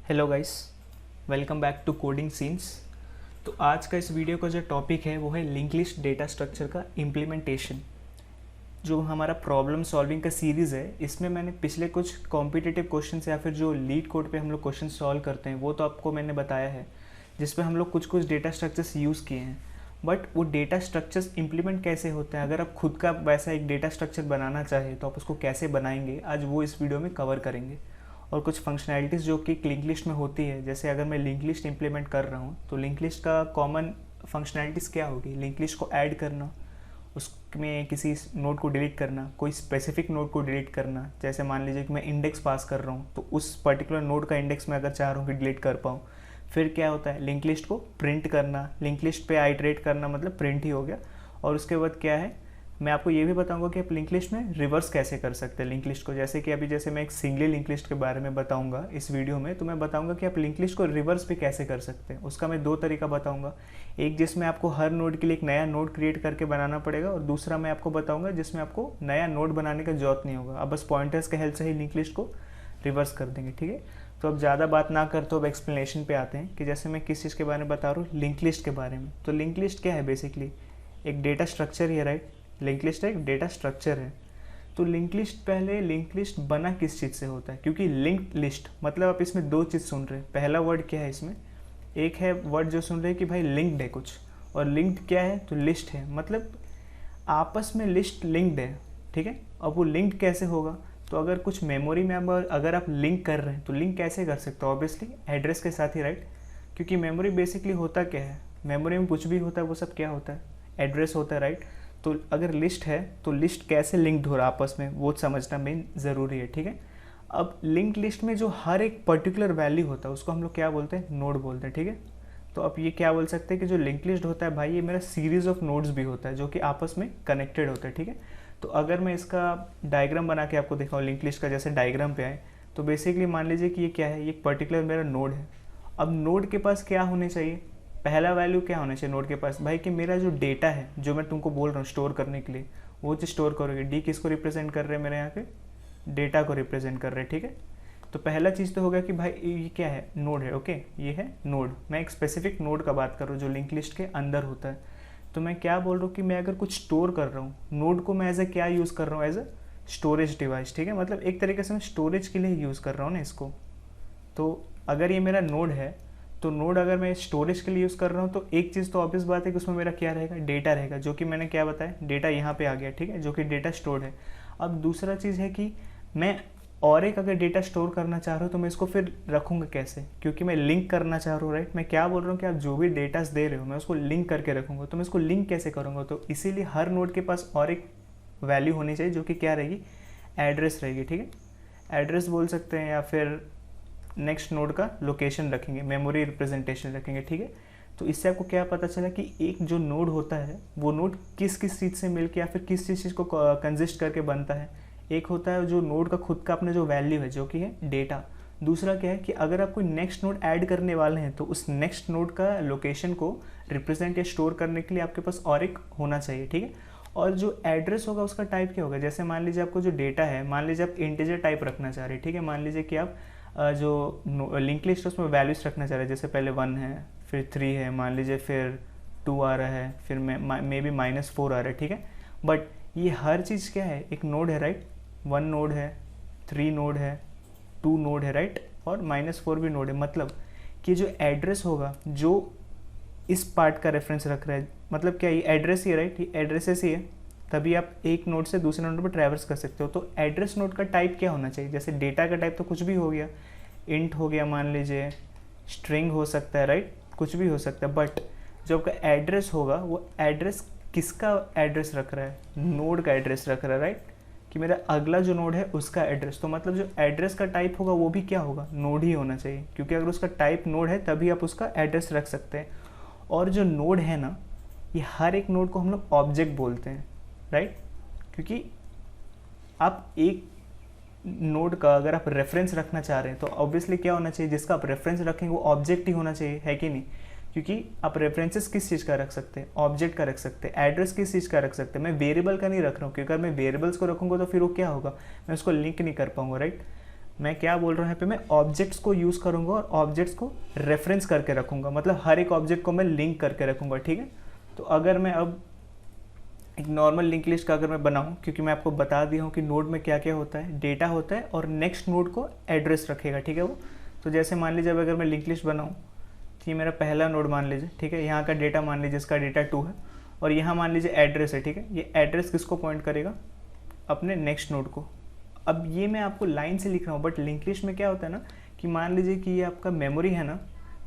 Hello guys, welcome back to coding scenes. तो आज का इस वीडियो का जो टॉपिक है वो है लिंक लिस्ट डेटा स्ट्रक्चर का इम्प्लीमेंटेशन। जो हमारा प्रॉब्लम सॉल्विंग का सीरीज़ है, इसमें मैंने पिछले कुछ कॉम्पिटिटिव क्वेश्चन या फिर जो लीड कोड पे हम लोग क्वेश्चन सॉल्व करते हैं वो तो आपको मैंने बताया है, जिसपे हम लोग कुछ कुछ डेटा स्ट्रक्चर्स यूज़ किए हैं। बट वो डेटा स्ट्रक्चर्स इम्प्लीमेंट कैसे होते हैं, अगर आप खुद का वैसा एक डेटा स्ट्रक्चर बनाना चाहें तो आप उसको कैसे बनाएंगे, आज वो इस वीडियो में कवर करेंगे। और कुछ फंक्शनैलिटीज़ जो कि लिंक लिस्ट में होती है, जैसे अगर मैं लिंक लिस्ट इंप्लीमेंट कर रहा हूँ तो लिंक लिस्ट का कॉमन फंक्शनैलिटीज़ क्या होगी, लिंक लिस्ट को ऐड करना, उसमें किसी नोड को डिलीट करना, कोई स्पेसिफिक नोड को डिलीट करना। जैसे मान लीजिए कि मैं इंडेक्स पास कर रहा हूँ तो उस पर्टिकुलर नोड का इंडेक्स मैं अगर चाह रहा हूँ कि डिलीट कर पाऊँ। फिर क्या होता है, लिंक लिस्ट को प्रिंट करना, लिंक लिस्ट पे आइटरेट करना, मतलब प्रिंट ही हो गया। और उसके बाद क्या है, मैं आपको ये भी बताऊंगा कि आप लिंक लिस्ट में रिवर्स कैसे कर सकते हैं लिंक लिस्ट को। जैसे कि अभी जैसे मैं एक सिंगली लिंक लिस्ट के बारे में बताऊंगा इस वीडियो में, तो मैं बताऊंगा कि आप लिंक लिस्ट को रिवर्स भी कैसे कर सकते हैं। उसका मैं दो तरीका बताऊंगा, एक जिसमें आपको हर नोड के लिए एक नया नोड क्रिएट करके बनाना पड़ेगा, और दूसरा मैं आपको बताऊंगा जिसमें आपको नया नोड बनाने का जरूरत नहीं होगा, आप बस पॉइंटर्स के हेल्प से ही लिंक लिस्ट को रिवर्स कर देंगे। ठीक है, तो अब ज़्यादा बात ना करते अब एक्सप्लेनेशन पे आते हैं कि जैसे मैं किस चीज़ के बारे में बता रहा हूँ, लिंक लिस्ट के बारे में। तो लिंक लिस्ट क्या है, बेसिकली एक डेटा स्ट्रक्चर ही है, राइट। लिंक लिस्ट एक डेटा स्ट्रक्चर है। तो लिंक लिस्ट, पहले लिंक लिस्ट बना किस चीज़ से होता है, क्योंकि लिंक लिस्ट मतलब आप इसमें दो चीज़ सुन रहे हैं। पहला वर्ड क्या है इसमें, एक है वर्ड जो सुन रहे हैं कि भाई लिंक्ड है कुछ, और लिंक्ड क्या है तो लिस्ट है, मतलब आपस में लिस्ट लिंक्ड है। ठीक है, अब वो लिंक्ड कैसे होगा, तो अगर कुछ मेमोरी में अगर आप लिंक कर रहे हैं तो लिंक कैसे कर सकते हो, ऑब्वियसली एड्रेस के साथ ही, राइट। क्योंकि मेमोरी बेसिकली होता क्या है, मेमोरी में कुछ भी होता है वो सब क्या होता है, एड्रेस होता है, राइट। तो अगर लिस्ट है तो लिस्ट कैसे लिंक्ड हो रहा है आपस में, वो समझना मेन ज़रूरी है। ठीक है, अब लिंक लिस्ट में जो हर एक पर्टिकुलर वैल्यू होता है उसको हम लोग क्या बोलते हैं, नोड बोलते हैं। ठीक है, तो अब ये क्या बोल सकते हैं कि जो लिंक लिस्ट होता है भाई, ये मेरा सीरीज ऑफ नोड्स भी होता है जो कि आपस में कनेक्टेड होता है। ठीक है, तो अगर मैं इसका डायग्राम बना के आपको दिखाऊँ लिंक लिस्ट का, जैसे डायग्राम पे आए तो बेसिकली मान लीजिए कि ये क्या है, ये एक पर्टिकुलर मेरा नोड है। अब नोड के पास क्या होने चाहिए, पहला वैल्यू क्या होना चाहिए नोड के पास, भाई कि मेरा जो डेटा है जो मैं तुमको बोल रहा हूँ स्टोर करने के लिए, वो चीज़ स्टोर करोगे। डी किसको रिप्रेजेंट कर रहे हैं, मेरे यहाँ पे डेटा को रिप्रेजेंट कर रहे हैं। ठीक है, तो पहला चीज़ तो होगा कि भाई ये क्या है, नोड है। ओके, ये है नोड, मैं एक स्पेसिफिक नोड का बात कर रहा हूँ जो लिंक लिस्ट के अंदर होता है। तो मैं क्या बोल रहा हूँ कि मैं अगर कुछ स्टोर कर रहा हूँ, नोड को मैं एज ए क्या यूज़ कर रहा हूँ, एज ए स्टोरेज डिवाइस। ठीक है, मतलब एक तरीके से मैं स्टोरेज के लिए यूज़ कर रहा हूँ ना इसको। तो अगर ये मेरा नोड है तो नोड अगर मैं स्टोरेज के लिए यूज़ कर रहा हूँ तो एक चीज़ तो ऑब्वियस बात है कि उसमें मेरा क्या रहेगा, डेटा रहेगा, जो कि मैंने क्या बताया, डेटा यहाँ पे आ गया। ठीक है, जो कि डेटा स्टोर्ड है। अब दूसरा चीज़ है कि मैं और एक अगर डेटा स्टोर करना चाह रहा हूँ तो मैं इसको फिर रखूँगा कैसे, क्योंकि मैं लिंक करना चाह रहा हूँ, राइट। मैं क्या बोल रहा हूँ कि आप जो भी डेटास दे रहे हो मैं उसको लिंक करके रखूँगा, तो मैं इसको लिंक कैसे करूँगा, तो इसीलिए हर नोड के पास और एक वैल्यू होनी चाहिए जो कि क्या रहेगी, एड्रेस रहेगी। ठीक है, एड्रेस बोल सकते हैं, या फिर नेक्स्ट नोड का लोकेशन रखेंगे, मेमोरी रिप्रेजेंटेशन रखेंगे। ठीक है, तो इससे आपको क्या पता चला कि एक जो नोड होता है वो नोड किस किस चीज़ से मिलकर या फिर किस चीज़ को कंजिस्ट करके बनता है। एक होता है जो नोड का खुद का अपना जो वैल्यू है जो कि है डेटा। दूसरा क्या है कि अगर आप कोई नेक्स्ट नोड ऐड करने वाले हैं तो उस नेक्स्ट नोड का लोकेशन को रिप्रेजेंट या स्टोर करने के लिए आपके पास और एक होना चाहिए। ठीक है, और जो एड्रेस होगा उसका टाइप क्या होगा, जैसे मान लीजिए आपको जो डेटा है, मान लीजिए आप इंटीजर टाइप रखना चाह रहे हैं। ठीक है, मान लीजिए कि आप जो लिंक लिस्ट है उसमें वैल्यूज रखना चाह रहे हैं, जैसे पहले 1 है, फिर 3 है, मान लीजिए फिर 2 आ रहा है, फिर मे बी -4 आ रहा है। ठीक है, बट ये हर चीज़ क्या है, एक नोड है, राइट। 1 नोड है, 3 नोड है, 2 नोड है, राइट, और -4 भी नोड है। मतलब कि जो एड्रेस होगा जो इस पार्ट का रेफरेंस रख रहा है, मतलब क्या ये एड्रेस ही है, राइट, ये एड्रेसेस ही है, तभी आप एक नोड से दूसरे नोड पर ट्रैवर्स कर सकते हो। तो एड्रेस नोड का टाइप क्या होना चाहिए, जैसे डेटा का टाइप तो कुछ भी हो गया, इंट हो गया, मान लीजिए स्ट्रिंग हो सकता है, राइट, कुछ भी हो सकता है। बट जो आपका एड्रेस होगा वो एड्रेस किसका एड्रेस रख रहा है, नोड का एड्रेस रख रहा है, राइट, कि मेरा अगला जो नोड है उसका एड्रेस। तो मतलब जो एड्रेस का टाइप होगा वो भी क्या होगा, नोड ही होना चाहिए, क्योंकि अगर उसका टाइप नोड है तभी आप उसका एड्रेस रख सकते हैं। और जो नोड है ना, ये हर एक नोड को हम लोग ऑब्जेक्ट बोलते हैं, राइट, क्योंकि आप एक नोड का अगर आप रेफरेंस रखना चाह रहे हैं तो ऑब्वियसली क्या होना चाहिए, जिसका आप रेफरेंस रखेंगे वो ऑब्जेक्ट ही होना चाहिए, है कि नहीं। क्योंकि आप रेफरेंसेस किस चीज़ का रख सकते हैं, ऑब्जेक्ट का रख सकते हैं, एड्रेस किस चीज़ का रख सकते हैं, मैं वेरिएबल का नहीं रख रहा हूँ, क्योंकि अगर मैं वेरिएबल्स को रखूँगा तो फिर वो क्या होगा, मैं उसको लिंक नहीं कर पाऊँगा, राइट। मैं क्या बोल रहा हूँ यहाँ पे, मैं ऑब्जेक्ट्स को यूज़ करूँगा और ऑब्जेक्ट्स को रेफरेंस करके रखूँगा, मतलब हर एक ऑब्जेक्ट को मैं लिंक करके रखूँगा, ठीक है। तो अगर मैं अब एक नॉर्मल लिंक लिस्ट का अगर मैं बनाऊँ, क्योंकि मैं आपको बता दिया हूँ कि नोड में क्या क्या होता है, डेटा होता है और नेक्स्ट नोड को एड्रेस रखेगा, ठीक है वो। तो जैसे मान लीजिए अब अगर मैं लिंक लिस्ट बनाऊँ, तो ये मेरा पहला नोड मान लीजिए, ठीक है। यहाँ का डेटा मान लीजिए इसका डेटा 2 है और यहाँ मान लीजिए एड्रेस है, ठीक है। ये एड्रेस किसको पॉइंट करेगा, अपने नेक्स्ट नोड को। अब ये मैं आपको लाइन से लिख रहा हूँ, बट लिंक लिस्ट में क्या होता है ना कि मान लीजिए कि ये आपका मेमोरी है ना,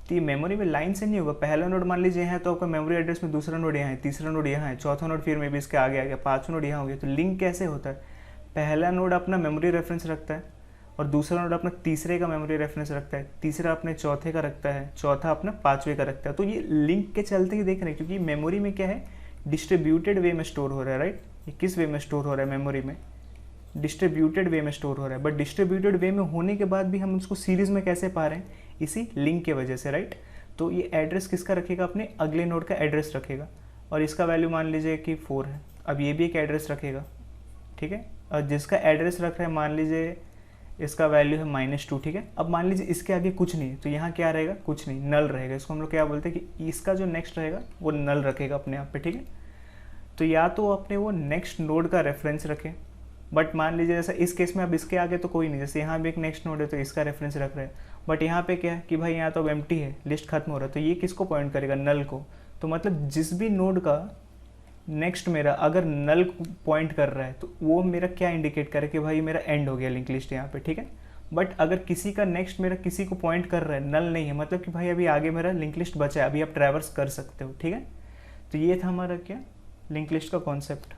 तो ये मेमोरी में लाइन से नहीं होगा। पहला नोड मान लीजिए यहाँ है तो आपका मेमोरी एड्रेस में दूसरा नोड यहाँ है, तीसरा नोड यहाँ है, चौथा नोड फिर में भी इसके आगे आ गया, पाँचवा नोड यहाँ हो गया। तो लिंक कैसे होता है, पहला नोड अपना मेमोरी रेफरेंस रखता है और दूसरा नोड अपना तीसरे का मेमोरी रेफरेंस रखता है, तीसरा अपने चौथे का रखता है, चौथा अपना पाँचवें का रखता है। तो ये लिंक के चलते ही देख रहे हैं, क्योंकि मेमोरी में क्या है, डिस्ट्रीब्यूटेड वे में स्टोर हो रहा है, राइट। ये किस वे में स्टोर हो रहा है, मेमोरी में डिस्ट्रीब्यूटेड वे में स्टोर हो रहा है। बट डिस्ट्रीब्यूटेड वे में होने के बाद भी हम उसको सीरीज़ में कैसे पा रहे हैं, इसी लिंक के वजह से, राइट। तो ये एड्रेस किसका रखेगा, अपने अगले नोड का एड्रेस रखेगा और इसका वैल्यू मान लीजिए कि 4 है। अब ये भी एक एड्रेस रखेगा, ठीक है। और जिसका एड्रेस रख रहे हैं मान लीजिए इसका वैल्यू है -2, ठीक है। अब मान लीजिए इसके आगे कुछ नहीं है, तो यहाँ क्या रहेगा, कुछ नहीं, नल रहेगा। इसको हम लोग क्या बोलते हैं कि इसका जो नेक्स्ट रहेगा वो नल रखेगा अपने आप पे, ठीक है। तो या तो अपने वो नेक्स्ट नोड का रेफरेंस रखें, बट मान लीजिए जैसे इस केस में अब इसके आगे तो कोई नहीं, जैसे यहाँ भी एक नेक्स्ट नोड है तो इसका रेफरेंस रख रहे हैं, बट यहाँ पे क्या है कि भाई यहाँ तो अब एम्प्टी है, लिस्ट खत्म हो रहा है, तो ये किसको पॉइंट करेगा, नल को। तो मतलब जिस भी नोड का नेक्स्ट मेरा अगर नल पॉइंट कर रहा है तो वो मेरा क्या इंडिकेट करे कि भाई मेरा एंड हो गया लिंक लिस्ट यहाँ पे, ठीक है। बट अगर किसी का नेक्स्ट मेरा किसी को पॉइंट कर रहा है, नल नहीं है, मतलब कि भाई अभी आगे मेरा लिंक लिस्ट बचा है, अभी आप ट्रैवर्स कर सकते हो, ठीक है। तो ये था हमारा क्या, लिंक लिस्ट का कॉन्सेप्ट।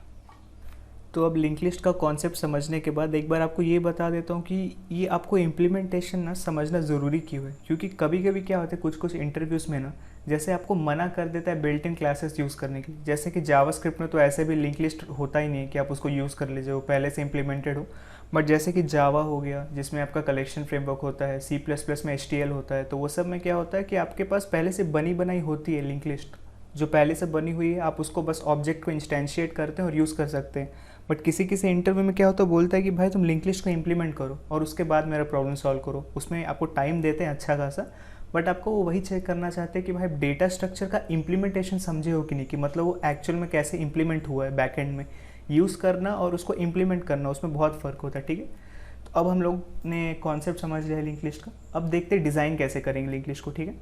तो अब लिंक लिस्ट का कॉन्सेप्ट समझने के बाद एक बार आपको ये बता देता हूँ कि ये आपको इम्प्लीमेंटेशन ना समझना ज़रूरी क्यों है। क्योंकि कभी कभी क्या होता है कुछ इंटरव्यूज़ में ना, जैसे आपको मना कर देता है बिल्ट इन क्लासेस यूज़ करने के लिए। जैसे कि जावास्क्रिप्ट में तो ऐसे भी लिंक लिस्ट होता ही नहीं है कि आप उसको यूज़ कर लीजिए, वो पहले से इम्प्लीमेंटेड हो। बट जैसे कि जावा हो गया जिसमें आपका कलेक्शन फ्रेमवर्क होता है, C++ में HTML होता है, तो वो सब में क्या होता है कि आपके पास पहले से बनी बनाई होती है लिंक लिस्ट, जो पहले से बनी हुई है, आप उसको बस ऑब्जेक्ट को इंस्टेंशिएट करते हैं और यूज़ कर सकते हैं। बट किसी किसी इंटरव्यू में क्या होता है, बोलता है कि भाई तुम लिंक लिस्ट को इंप्लीमेंट करो और उसके बाद मेरा प्रॉब्लम सॉल्व करो। उसमें आपको टाइम देते हैं अच्छा खासा, बट आपको वो वही चेक करना चाहते हैं कि भाई डेटा स्ट्रक्चर का इम्प्लीमेंटेशन समझे हो कि नहीं, कि मतलब वो एक्चुअल में कैसे इंप्लीमेंट हुआ है बैकएंड में। यूज़ करना और उसको इम्प्लीमेंट करना, उसमें बहुत फ़र्क होता है, ठीक है। तो अब हम लोग ने कॉन्सेप्ट समझ लिया है लिंक लिस्ट का। अब देखते हैं डिज़ाइन कैसे करेंगे लिंक लिस्ट को, ठीक है।